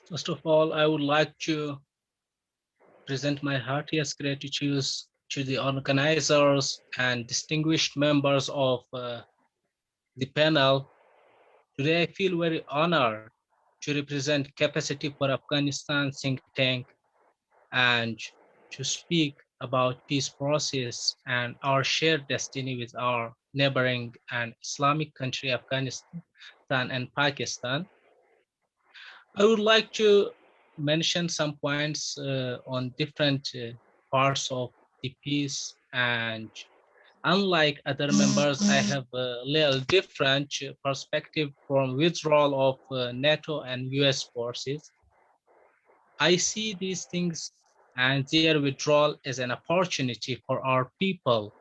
First of all, I would like to present my heartiest gratitude to the organizers and distinguished members of the panel. Today, I feel very honored to represent Capacity for Afghanistan think tank and to speak about peace process and our shared destiny with our neighboring and Islamic country, Afghanistan and Pakistan. I would like to mention some points on different parts of the piece, and unlike other members, I have a little different perspective from withdrawal of NATO and US forces. I see these things and their withdrawal as an opportunity for our people.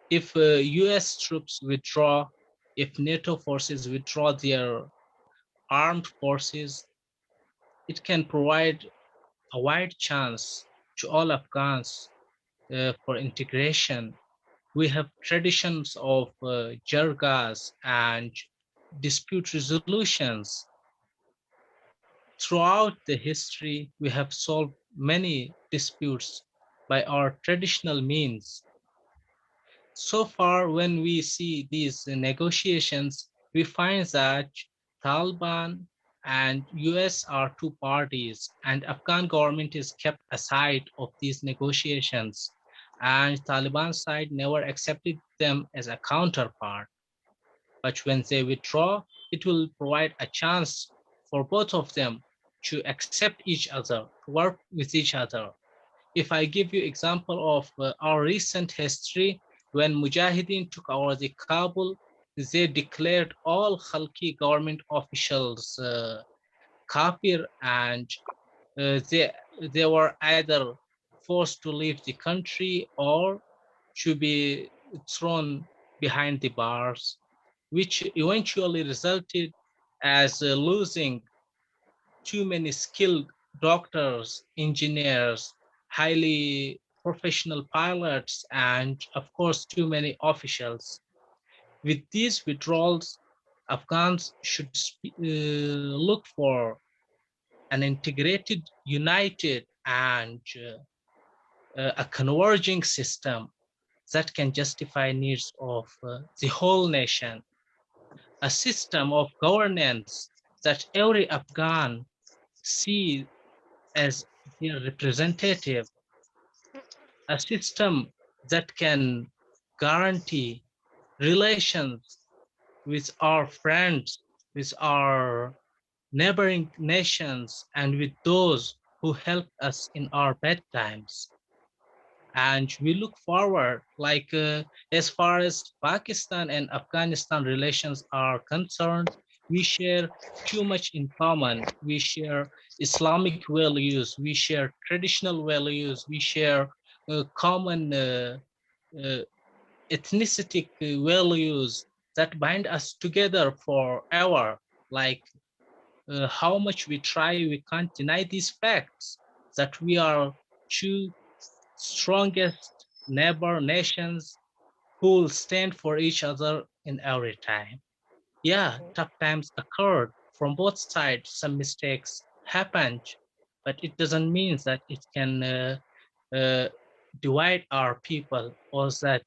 If US troops withdraw, if NATO forces withdraw their armed forces, it can provide a wide chance to all Afghans for integration. We have traditions of jargas and dispute resolutions. Throughout the history, we have solved many disputes by our traditional means. So far, when we see these negotiations, we find that Taliban and US are two parties, and Afghan government is kept aside of these negotiations, and Taliban side never accepted them as a counterpart. But when they withdraw, it will provide a chance for both of them to accept each other, to work with each other. If I give you example of our recent history, when Mujahideen took over the Kabul, they declared all Khalqi government officials kafir, and they were either forced to leave the country or to be thrown behind the bars, which eventually resulted as losing too many skilled doctors, engineers, highly professional pilots, and of course, too many officials. With these withdrawals, Afghans should look for an integrated, united, and a converging system that can justify needs of the whole nation, a system of governance that every Afghan sees as their representative, a system that can guarantee relations with our friends, with our neighboring nations, and with those who help us in our bad times. And we look forward, like as far as Pakistan and Afghanistan relations are concerned, we share too much in common. We share Islamic values, we share traditional values, we share common ethnicity values that bind us together forever. Like how much we try, we can't deny these facts that we are two strongest neighbor nations who will stand for each other in every time. Yeah, tough times occurred from both sides. Some mistakes happened, but it doesn't mean that it can uh, divide our people or that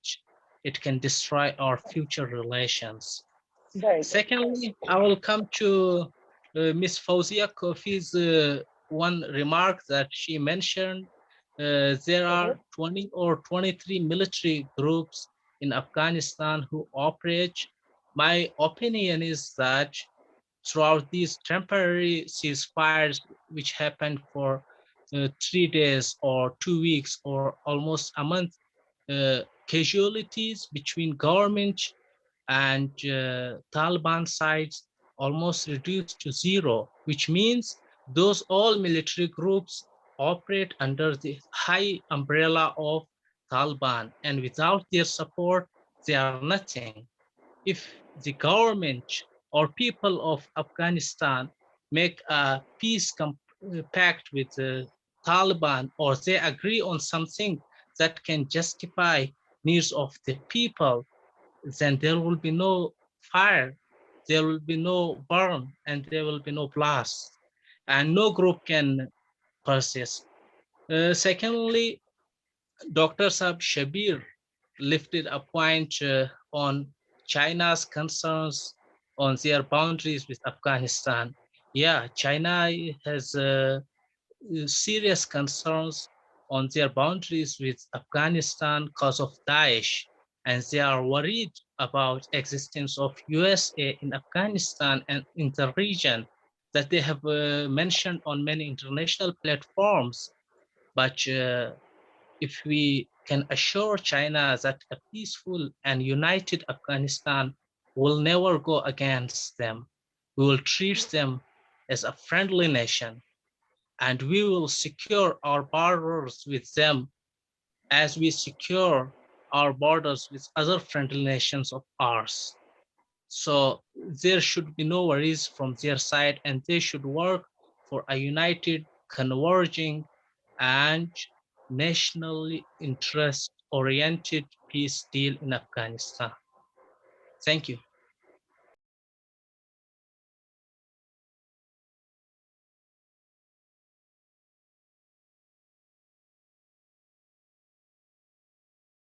it can destroy our future relations. Very good. Secondly, I will come to Ms. Fauzia Kofi's one remark that she mentioned. There Mhm. are 20 or 23 military groups in Afghanistan who operate. My opinion is that throughout these temporary ceasefires, which happened for 3 days or 2 weeks or almost a month, casualties between government and Taliban sides almost reduced to zero, which means those all military groups operate under the high umbrella of Taliban, and without their support, they are nothing. If the government or people of Afghanistan make a peace pact with the Taliban, or they agree on something that can justify needs of the people, then there will be no fire, there will be no burn, and there will be no blast. and no group can persist. Secondly, Dr. Shabbir lifted a point on China's concerns on their boundaries with Afghanistan. Yeah, China has serious concerns on their boundaries with Afghanistan because of Daesh, and they are worried about existence of USA in Afghanistan and in the region that they have mentioned on many international platforms. But if we can assure China that a peaceful and united Afghanistan will never go against them, we will treat them as a friendly nation, and we will secure our borders with them as we secure our borders with other friendly nations of ours. So there should be no worries from their side, and they should work for a united, converging, and nationally interest-oriented peace deal in Afghanistan. Thank you.